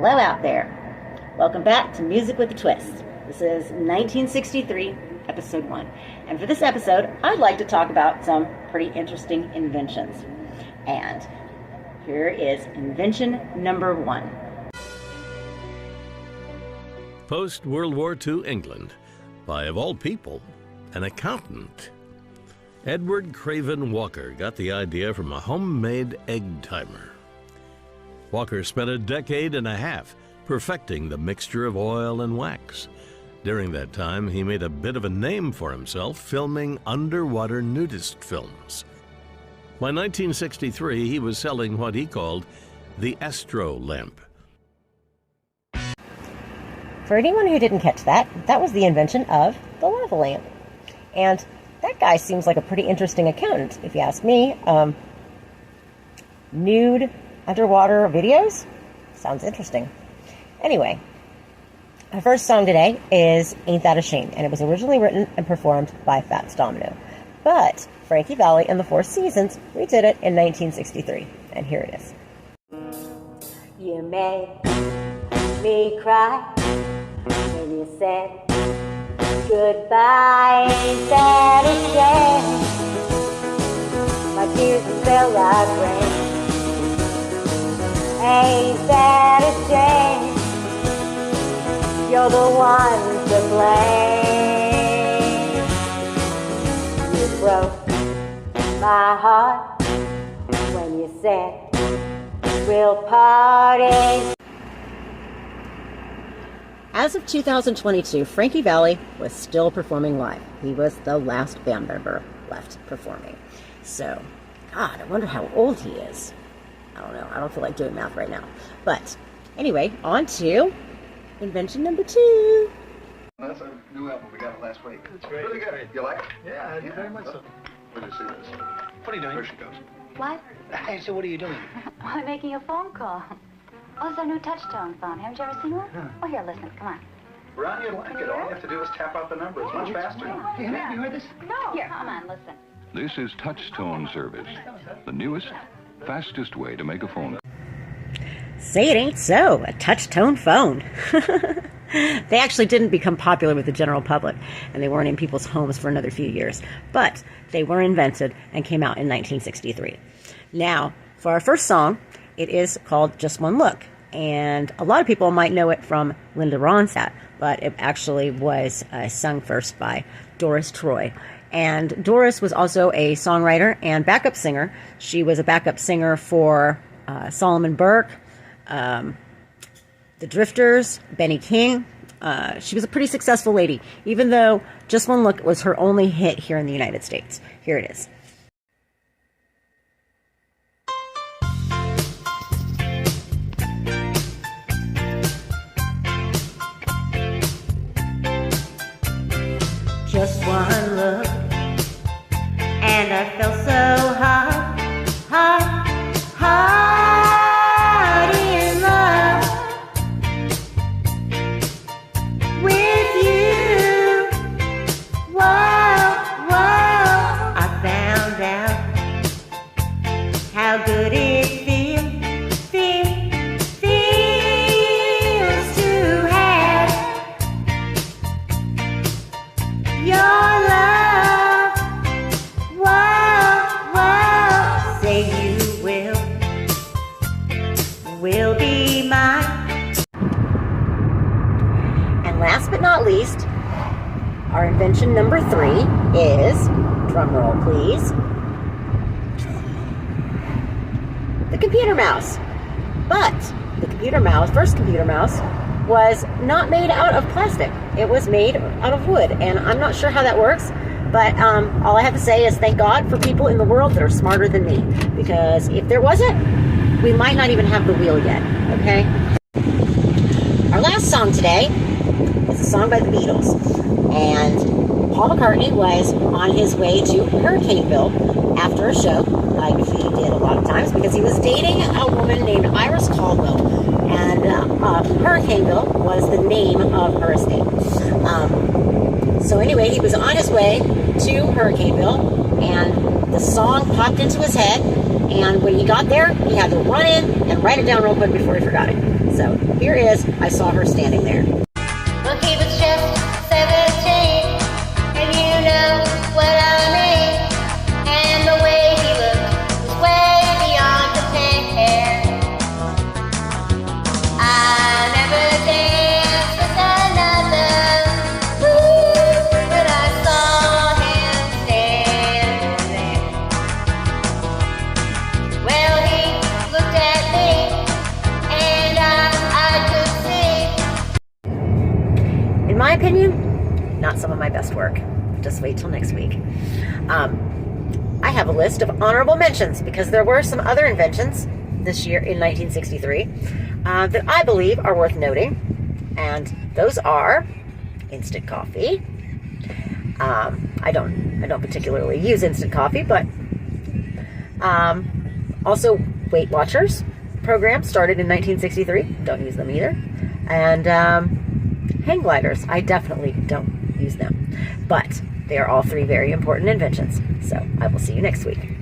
Hello out there. Welcome back to Music with a Twist. This is 1963, episode 1. And for this episode, I'd like to talk about some pretty interesting inventions. And here is invention number 1. Post-World War II England, by, of all people, an accountant. Edward Craven Walker got the idea from a homemade egg timer. Walker spent a decade and a half perfecting the mixture of oil and wax. During that time, he made a bit of a name for himself filming underwater nudist films. By 1963, he was selling what he called the Astro lamp. For anyone who didn't catch that, that was the invention of the lava lamp. And that guy seems like a pretty interesting accountant, if you ask me. Nude underwater videos? Sounds interesting. Anyway, our first song today is Ain't That a Shame, and it was originally written and performed by Fats Domino. But Frankie Valli and the Four Seasons redid it in 1963, and here it is. You made me cry when you said goodbye. Ain't that a shame? My tears fell like rain. Ain't that a shame? You're the one to blame. You broke my heart when you said we'll party. As of 2022, Frankie Valli was still performing live. He was the last band member left performing. So, God, I wonder how old he is. I don't know. I don't feel like doing math right now. But anyway, on to invention number 2. That's a new album. We got it last week. It's great. Really good. You like it? Yeah, very much so. Where did you see this? What are you doing? There she goes. What? I said, what are you doing? I'm making a phone call. Oh, it's our new touch-tone phone. Haven't you ever seen one? Huh. Oh, here, listen. Come on. Ron, you like it. All you have to do is tap out the number. It's much faster. Hey, have you heard this? No. Here, come on, listen. This is touch-tone service, the newest, fastest way to make a phone. Say it ain't so, a touch-tone phone. They actually didn't become popular with the general public, and they weren't in people's homes for another few years. But they were invented and came out in 1963. Now, for our first song, it is called Just One Look. And a lot of people might know it from Linda Ronstadt, but it actually was sung first by Doris Troy. And Doris was also a songwriter and backup singer. She was a backup singer for Solomon Burke, the Drifters, Benny King. She was a pretty successful lady, even though Just One Look was her only hit here in the United States. Here it is. Just one look, and I felt so hot, hot, hot in love with you. Whoa, whoa, I found out how good it feels to have your love. Whoa, whoa, say you will be mine. And last but not least, our invention number 3 is, drumroll please, the computer mouse. But the computer mouse, first computer mouse, was not made out of plastic. It was made out of wood, and I'm not sure how that works, but all I have to say is thank God for people in the world that are smarter than me, because if there wasn't, we might not even have the wheel yet, okay? Our last song today is a song by the Beatles, and Paul McCartney was on his way to Hurricaneville after a show, like he did a lot of times, because he was dating a woman named Iris Caldwell, and Hurricaneville was the name of her estate. So anyway, he was on his way to Hurricaneville, and the song popped into his head, and when he got there, he had to run in and write it down real quick before he forgot it. So here is I Saw Her Standing There. Well, he was just 17, and you know what I mean. And the way he looked was way beyond compare. I never danced with another, but I saw him standing there. Well, he looked at me, and I could see. In my opinion, not some of my best work. Just wait till next week. I have a list of honorable mentions because there were some other inventions this year in 1963 that I believe are worth noting, and those are instant coffee. I don't particularly use instant coffee, but also Weight Watchers program started in 1963. Don't use them either, and hang gliders. I definitely don't use them, but they are all three very important inventions. So I will see you next week.